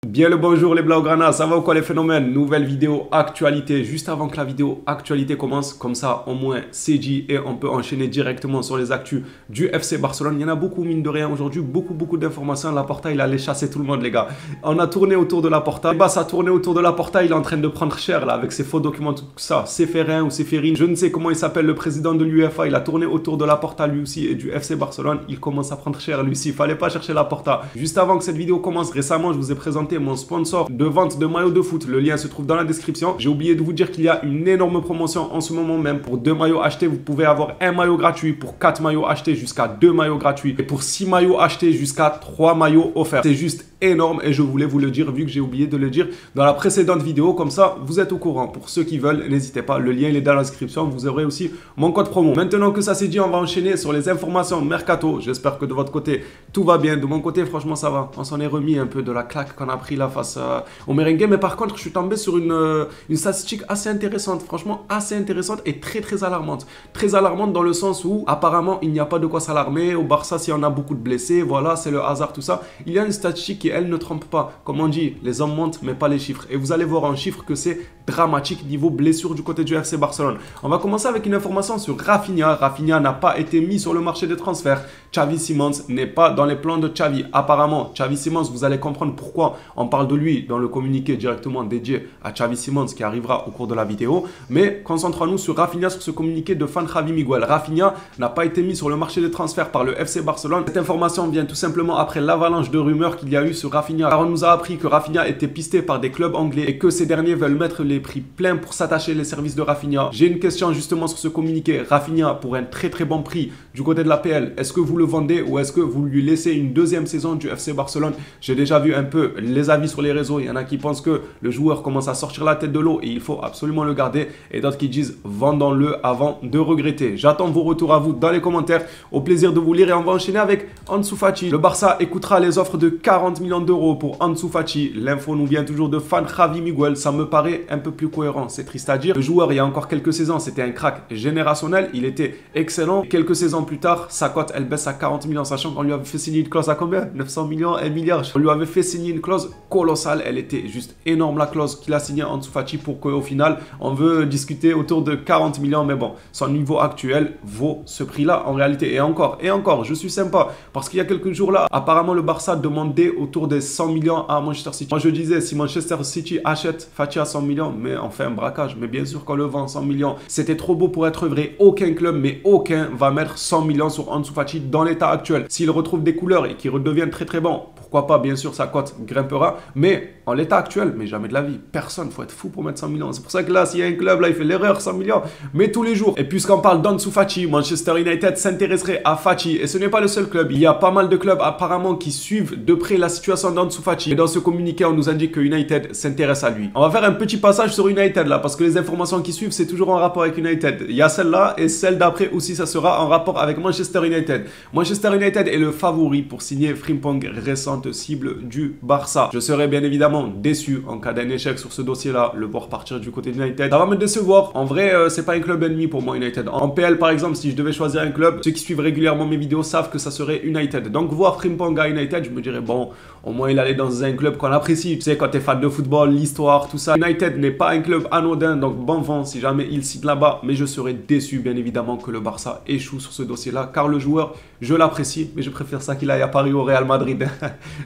Bien le bonjour les Blaugrana, ça va ou quoi les phénomènes? Nouvelle vidéo actualité, juste avant que la vidéo actualité commence, comme ça au moins c'est dit et on peut enchaîner directement sur les actus du FC Barcelone. Il y en a beaucoup mine de rien aujourd'hui, beaucoup d'informations. Laporta il allait chasser tout le monde les gars. On a tourné autour de Laporta, ça a tourné autour de Laporta, il est en train de prendre cher là avec ses faux documents, tout ça, Séferin ou Séferine, je ne sais comment il s'appelle le président de l'UEFA, il a tourné autour de Laporta lui aussi et du FC Barcelone, il commence à prendre cher lui aussi, il fallait pas chercher Laporta. Juste avant que cette vidéo commence, récemment je vous ai présenté mon sponsor de vente de maillots de foot. Le lien se trouve dans la description. J'ai oublié de vous dire qu'il y a une énorme promotion en ce moment même. Pour 2 maillots achetés, vous pouvez avoir un maillot gratuit. Pour 4 maillots achetés, jusqu'à 2 maillots gratuits. Et pour 6 maillots achetés, jusqu'à 3 maillots offerts. C'est juste énorme et je voulais vous le dire vu que j'ai oublié de le dire dans la précédente vidéo. Comme ça, vous êtes au courant. Pour ceux qui veulent, n'hésitez pas. Le lien il est dans la description. Vous aurez aussi mon code promo. Maintenant que ça c'est dit, on va enchaîner sur les informations mercato. J'espère que de votre côté, tout va bien. De mon côté, franchement, ça va. On s'en est remis un peu de la claque qu'on a pris là face au merengue. Mais par contre, je suis tombé sur une statistique assez intéressante. Franchement, assez intéressante et très alarmante. Très alarmante dans le sens où, apparemment, il n'y a pas de quoi s'alarmer. Au Barça, s'il y en a beaucoup de blessés, voilà, c'est le hasard, tout ça. Il y a une statistique qui, elle, ne trompe pas. Comme on dit, les hommes montent, mais pas les chiffres. Et vous allez voir en chiffres que c'est dramatique niveau blessure du côté du FC Barcelone. On va commencer avec une information sur Rafinha. Rafinha n'a pas été mis sur le marché des transferts. Xavi Simons n'est pas dans les plans de Xavi. Apparemment, Xavi Simons, vous allez comprendre pourquoi on parle de lui dans le communiqué directement dédié à Xavi Simons qui arrivera au cours de la vidéo. Mais concentrons-nous sur Rafinha, sur ce communiqué de fan Javi Miguel. Rafinha n'a pas été mis sur le marché des transferts par le FC Barcelone. Cette information vient tout simplement après l'avalanche de rumeurs qu'il y a eu sur Rafinha. Alors on nous a appris que Rafinha était pisté par des clubs anglais et que ces derniers veulent mettre les prix pleins pour s'attacher les services de Rafinha. J'ai une question justement sur ce communiqué. Rafinha pour un très bon prix du côté de l'APL, est-ce que vous le vendez ou est-ce que vous lui laissez une deuxième saison du FC Barcelone? J'ai déjà vu un peu les avis sur les réseaux. Il y en a qui pensent que le joueur commence à sortir la tête de l'eau et il faut absolument le garder. Et d'autres qui disent vendons-le avant de regretter. J'attends vos retours à vous dans les commentaires. Au plaisir de vous lire et on va enchaîner avec Ansu Fati. Le Barça écoutera les offres de 40 millions d'euros pour Ansu Fati. L'info nous vient toujours de fan Javi Miguel. Ça me paraît un peu plus cohérent. C'est triste à dire. Le joueur, il y a encore quelques saisons, c'était un crack générationnel. Il était excellent. Quelques saisons plus tard, sa cote, elle baisse à 40 millions, sachant qu'on lui avait fait signer une clause à combien? 900 millions, 1 milliard. On lui avait fait signer une clause colossale. Elle était juste énorme, la clause qu'il a signée Ansu Fati, pour qu'au final, on veut discuter autour de 40 millions. Mais bon, son niveau actuel vaut ce prix-là en réalité. Et encore, je suis sympa. Parce qu'il y a quelques jours là, apparemment, le Barça demandait autour des 100 millions à Manchester City. Moi, je disais, si Manchester City achète Fati à 100 millions, mais on fait un braquage. Mais bien sûr qu'on le vend 100 millions. C'était trop beau pour être vrai. Aucun club, mais aucun, va mettre 100 millions sur Ansu Fati dans l'état actuel. S'il retrouve des couleurs et qu'il redevient très bon, pourquoi pas, bien sûr, sa cote grimpera. Mais en l'état actuel, mais jamais de la vie. Personne, faut être fou pour mettre 100 millions. C'est pour ça que là, s'il y a un club, là, il fait l'erreur, 100 millions. Mais tous les jours. Et puisqu'on parle d'Ansu Fati, Manchester United s'intéresserait à Fati. Et ce n'est pas le seul club. Il y a pas mal de clubs apparemment qui suivent de près la situation d'Ansu Fati. Et dans ce communiqué, on nous indique que United s'intéresse à lui. On va faire un petit passage sur United là, parce que les informations qui suivent, c'est toujours en rapport avec United. Il y a celle-là et celle d'après aussi, ça sera en rapport avec Manchester United. Manchester United est le favori pour signer Frimpong, récente cible du Barça. Je serais bien évidemment déçu en cas d'un échec sur ce dossier-là, le voir partir du côté de United. Ça va me décevoir. En vrai, c'est pas un club ennemi pour moi, United. En PL, par exemple, si je devais choisir un club, ceux qui suivent régulièrement mes vidéos savent que ça serait United. Donc, voir Frimpong à United, je me dirais, bon, au moins il allait dans un club qu'on apprécie. Tu sais, quand t'es fan de football, l'histoire, tout ça. United n'est pas un club anodin, donc bon vent si jamais il signe là-bas. Mais je serais déçu, bien évidemment, que le Barça échoue sur ce dossier-là, car le joueur, je l'apprécie, mais je préfère ça qu'il aille à Paris au Real Madrid.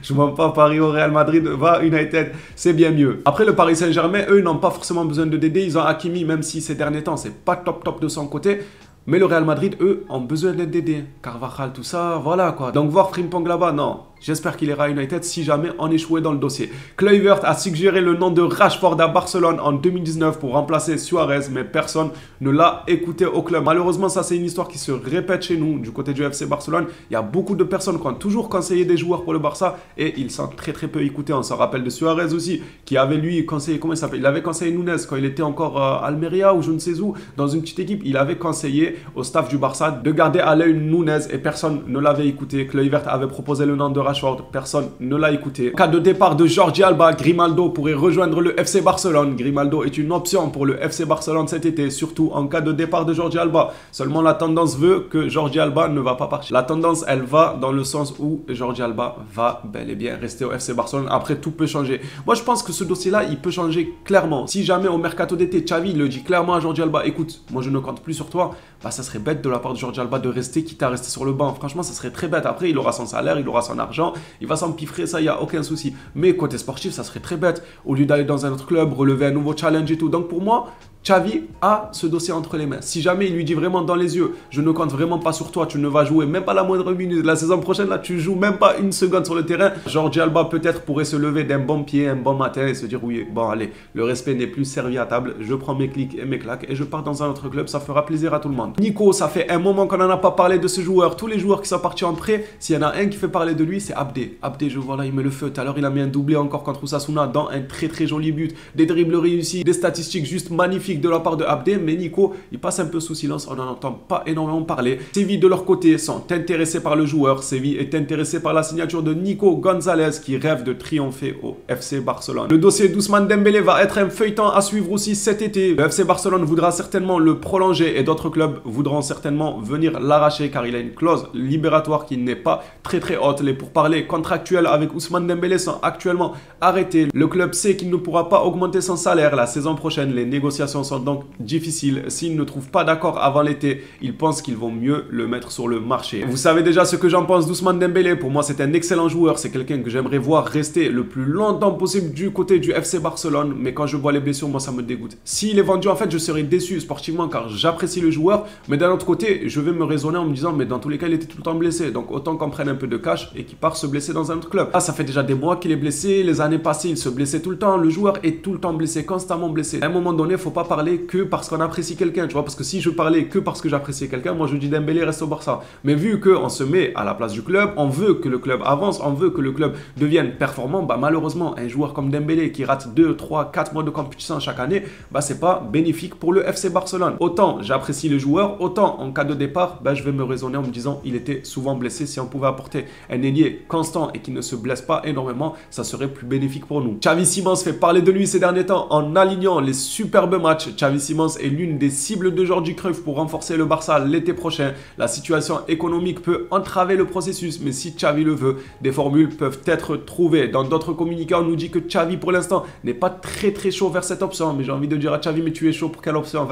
Je m'en pas Paris au Real Madrid, va United, c'est bien mieux. Après, le Paris Saint-Germain, eux, n'ont pas forcément besoin de Dédé. Ils ont Hakimi, même si ces derniers temps, c'est pas top de son côté. Mais le Real Madrid, eux, ont besoin d'être Dédé. Carvajal, tout ça, voilà quoi. Donc voir Frimpong là-bas, non. J'espère qu'il ira à United si jamais on échouait dans le dossier. Kluivert a suggéré le nom de Rashford à Barcelone en 2019 pour remplacer Suarez, mais personne ne l'a écouté au club. Malheureusement, ça c'est une histoire qui se répète chez nous, du côté du FC Barcelone. Il y a beaucoup de personnes qui ont toujours conseillé des joueurs pour le Barça et ils sont très peu écoutés. On s'en rappelle de Suarez aussi, qui avait lui conseillé, comment il s'appelle? Il avait conseillé Nunes quand il était encore à Almeria ou je ne sais où, dans une petite équipe. Il avait conseillé au staff du Barça de garder à l'œil Nunes et personne ne l'avait écouté. Kluivert avait proposé le nom de Rashford Rashford, personne ne l'a écouté. En cas de départ de Jordi Alba, Grimaldo pourrait rejoindre le FC Barcelone. Grimaldo est une option pour le FC Barcelone cet été, surtout en cas de départ de Jordi Alba. Seulement la tendance veut que Jordi Alba ne va pas partir. La tendance, elle va dans le sens où Jordi Alba va bel et bien rester au FC Barcelone. Après, tout peut changer. Moi, je pense que ce dossier-là, il peut changer clairement. Si jamais au mercato d'été, Xavi le dit clairement à Jordi Alba, écoute, moi je ne compte plus sur toi, bah ça serait bête de la part de Jordi Alba de rester, quitte à rester sur le banc. Franchement, ça serait très bête. Après, il aura son salaire, il aura son argent, il va s'empiffrer, ça, il n'y a aucun souci. Mais côté sportif, ça serait très bête. Au lieu d'aller dans un autre club, relever un nouveau challenge et tout. Donc pour moi, Xavi a ce dossier entre les mains. Si jamais il lui dit vraiment dans les yeux, je ne compte vraiment pas sur toi, tu ne vas jouer même pas la moindre minute. La saison prochaine, là, tu joues même pas une seconde sur le terrain. Jordi Alba peut-être pourrait se lever d'un bon pied, un bon matin et se dire oui, bon allez, le respect n'est plus servi à table. Je prends mes clics et mes claques et je pars dans un autre club. Ça fera plaisir à tout le monde. Nico, ça fait un moment qu'on n'en a pas parlé de ce joueur. Tous les joueurs qui sont partis en prêt, s'il y en a un qui fait parler de lui, c'est Abdé. Abdé, je vois là, il met le feu. Tout à l'heure, il a mis un doublé encore contre Osasuna dans un très joli but. Des dribbles réussis, des statistiques juste magnifiques de la part de Abdé. Mais Nico, il passe un peu sous silence, on n'en entend pas énormément parler. Séville de leur côté sont intéressés par le joueur. Séville est intéressé par la signature de Nico Gonzalez qui rêve de triompher au FC Barcelone. Le dossier d'Ousmane Dembélé va être un feuilleton à suivre aussi cet été. Le FC Barcelone voudra certainement le prolonger et d'autres clubs voudront certainement venir l'arracher car il a une clause libératoire qui n'est pas très haute. Les pourparlers contractuels avec Ousmane Dembélé sont actuellement arrêtés. Le club sait qu'il ne pourra pas augmenter son salaire la saison prochaine. Les négociations sont donc difficile. S'ils ne trouvent pas d'accord avant l'été, ils pensent qu'ils vont mieux le mettre sur le marché. Vous savez déjà ce que j'en pense d'Ousmane Dembélé. Pour moi, c'est un excellent joueur. C'est quelqu'un que j'aimerais voir rester le plus longtemps possible du côté du FC Barcelone. Mais quand je vois les blessures, moi, ça me dégoûte. S'il est vendu, en fait, je serais déçu sportivement car j'apprécie le joueur. Mais d'un autre côté, je vais me raisonner en me disant, mais dans tous les cas, il était tout le temps blessé. Donc, autant qu'on prenne un peu de cash et qu'il part se blesser dans un autre club. Ah, ça fait déjà des mois qu'il est blessé. Les années passées, il se blessait tout le temps. Le joueur est tout le temps blessé, constamment blessé. À un moment donné, il ne faut pas parler que parce qu'on apprécie quelqu'un, tu vois, parce que si je parlais que parce que j'appréciais quelqu'un, moi je dis Dembélé reste au Barça. Mais vu qu'on se met à la place du club, on veut que le club avance, on veut que le club devienne performant, bah malheureusement, un joueur comme Dembélé qui rate 2, 3, 4 mois de compétition chaque année, bah c'est pas bénéfique pour le FC Barcelone. Autant j'apprécie le joueur, autant en cas de départ, bah je vais me raisonner en me disant il était souvent blessé. Si on pouvait apporter un ailier constant et qui ne se blesse pas énormément, ça serait plus bénéfique pour nous. Xavi Simons fait parler de lui ces derniers temps en alignant les superbes matchs. Xavi Simons est l'une des cibles de Jordi Cruyff pour renforcer le Barça l'été prochain. La situation économique peut entraver le processus, mais si Xavi le veut, des formules peuvent être trouvées. Dans d'autres communiqués, on nous dit que Xavi pour l'instant n'est pas très chaud vers cette option, mais j'ai envie de dire à Xavi, mais tu es chaud pour quelle option?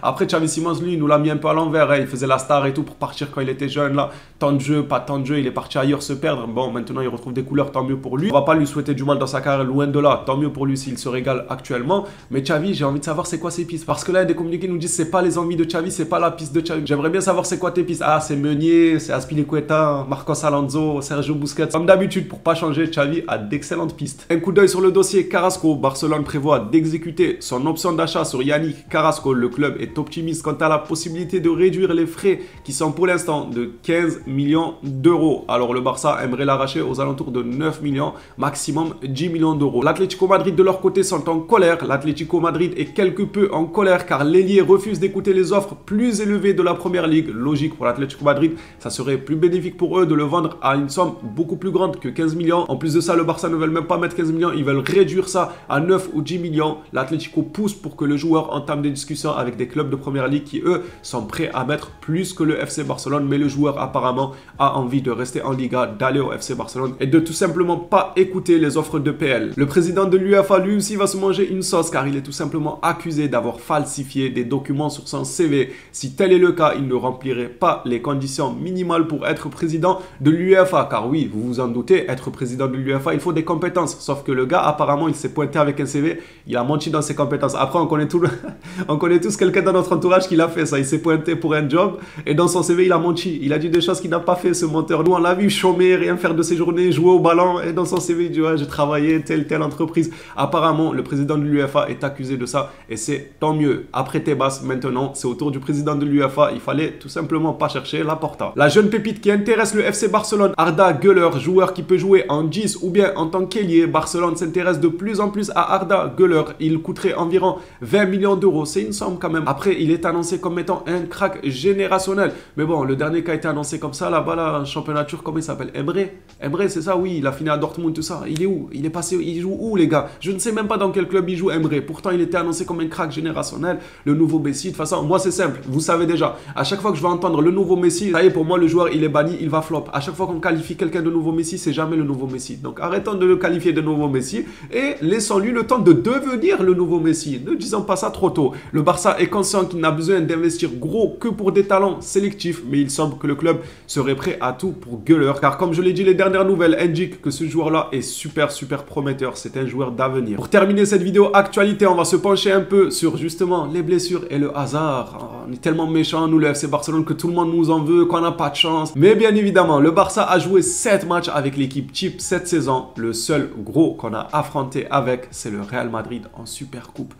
Après, Xavi Simons, lui, il nous l'a mis un peu à l'envers, hein. Il faisait la star et tout pour partir quand il était jeune, là, temps de jeu, pas temps de jeu, il est parti ailleurs se perdre. Bon, maintenant il retrouve des couleurs, tant mieux pour lui. On va pas lui souhaiter du mal dans sa carrière, loin de là, tant mieux pour lui s'il se régale actuellement. Mais Xavi, j'ai envie de savoir c'est quoi ses pistes, parce que là, des communiqués nous disent c'est pas les envies de Xavi, c'est pas la piste de Xavi. J'aimerais bien savoir c'est quoi tes pistes. Ah, c'est Meunier, c'est Azpilicueta, Marcos Alonso, Sergio Busquets. Comme d'habitude, pour pas changer, Xavi a d'excellentes pistes. Un coup d'œil sur le dossier Carrasco. Barcelone prévoit d'exécuter son option d'achat sur Yannick Carrasco. Le club est optimiste quant à la possibilité de réduire les frais qui sont pour l'instant de 15 millions d'euros. Alors le Barça aimerait l'arracher aux alentours de 9 millions, maximum 10 millions d'euros. L'Atlético Madrid de leur côté sont en colère. L'Atlético Madrid est quelque peu en colère car l'ailier refuse d'écouter les offres plus élevées de la première ligue. Logique pour l'Atlético Madrid, ça serait plus bénéfique pour eux de le vendre à une somme beaucoup plus grande que 15 millions. En plus de ça, le Barça ne veut même pas mettre 15 millions, ils veulent réduire ça à 9 ou 10 millions. L'Atlético pousse pour que le joueur entame des discussions avec des clubs de première ligue qui eux sont prêts à mettre plus que le FC Barcelone, mais le joueur apparemment a envie de rester en Liga, d'aller au FC Barcelone et de tout simplement pas écouter les offres de PL. Le président de l'UEFA lui aussi va se manger une sauce car il est tout simplement accusé d'avoir falsifié des documents sur son CV. Si tel est le cas, il ne remplirait pas les conditions minimales pour être président de l'UEFA. Car oui, vous vous en doutez, être président de l'UEFA, il faut des compétences. Sauf que le gars, apparemment, il s'est pointé avec un CV, il a menti dans ses compétences. Après, on connaît tous quelqu'un dans notre entourage qui l'a fait ça. Il s'est pointé pour un job et dans son CV, il a menti. Il a dit des choses qu'il n'a pas fait, ce menteur. Nous, on l'a vu chômer, rien faire de ses journées, jouer au ballon et dans son CV, il dit ouais, j'ai travaillé telle entreprise. Apparemment, le président de l'UEFA est accusé de ça et c'est tant mieux. Après Tebas, maintenant, c'est au tour du président de l'UEFA. Il fallait tout simplement pas chercher Laporta. La jeune pépite qui intéresse le FC Barcelone, Arda Güler, joueur qui peut jouer en 10 ou bien en tant qu'ailier. Barcelone s'intéresse de plus en plus à Arda Güler. Il coûterait environ 20 millions d'euros. C'est une somme quand même. Après, il est annoncé comme étant un crack générationnel. Mais bon, le dernier qui a été annoncé comme ça, là-bas, là, championnat turc, comment il s'appelle? Emre, c'est ça, oui, il a fini à Dortmund, tout ça. Il est où? Il est passé, il joue où, les gars? Je ne sais même pas dans quel club il joue, Emre. Pourtant, il était annoncé comme un crack générationnel, le nouveau Messi. De toute façon, moi, c'est simple, vous savez déjà. À chaque fois que je vais entendre le nouveau Messi, ça y est, pour moi, le joueur, il est banni, il va flop. À chaque fois qu'on qualifie quelqu'un de nouveau Messi, c'est jamais le nouveau Messi. Donc, arrêtons de le qualifier de nouveau Messi et laissons-lui le temps de devenir le nouveau Messi. Ne disons pas ça trop tôt. Le Barça est conscient qu'il n'a besoin d'investir gros que pour des talents sélectifs, mais il semble que le club serait prêt à tout pour Güler. Car comme je l'ai dit, les dernières nouvelles indiquent que ce joueur-là est super prometteur. C'est un joueur d'avenir. Pour terminer cette vidéo actualité, on va se pencher un peu sur justement les blessures et le hasard. On est tellement méchants, nous, le FC Barcelone, que tout le monde nous en veut, qu'on n'a pas de chance. Mais bien évidemment, le Barça a joué 7 matchs avec l'équipe type cette saison. Le seul gros qu'on a affronté avec, c'est le Real Madrid en Super Coupe.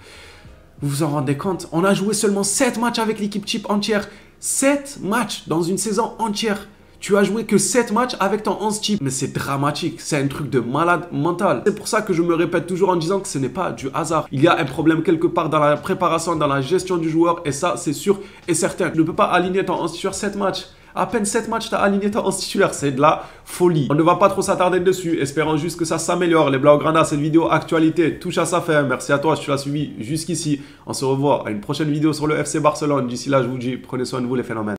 Vous vous en rendez compte? On a joué seulement 7 matchs avec l'équipe type entière. 7 matchs dans une saison entière. Tu as joué que 7 matchs avec ton 11 type. Mais c'est dramatique, c'est un truc de malade mental. C'est pour ça que je me répète toujours en disant que ce n'est pas du hasard. Il y a un problème quelque part dans la préparation, dans la gestion du joueur. Et ça, c'est sûr et certain. Tu ne peux pas aligner ton 11 sur 7 matchs. À peine 7 matchs, tu as aligné ton 11 titulaire. C'est de la folie. On ne va pas trop s'attarder dessus. Espérons juste que ça s'améliore. Les Blaugrana, cette vidéo actualité touche à sa fin. Merci à toi si tu l'as suivi jusqu'ici. On se revoit à une prochaine vidéo sur le FC Barcelone. D'ici là, je vous dis, prenez soin de vous les phénomènes.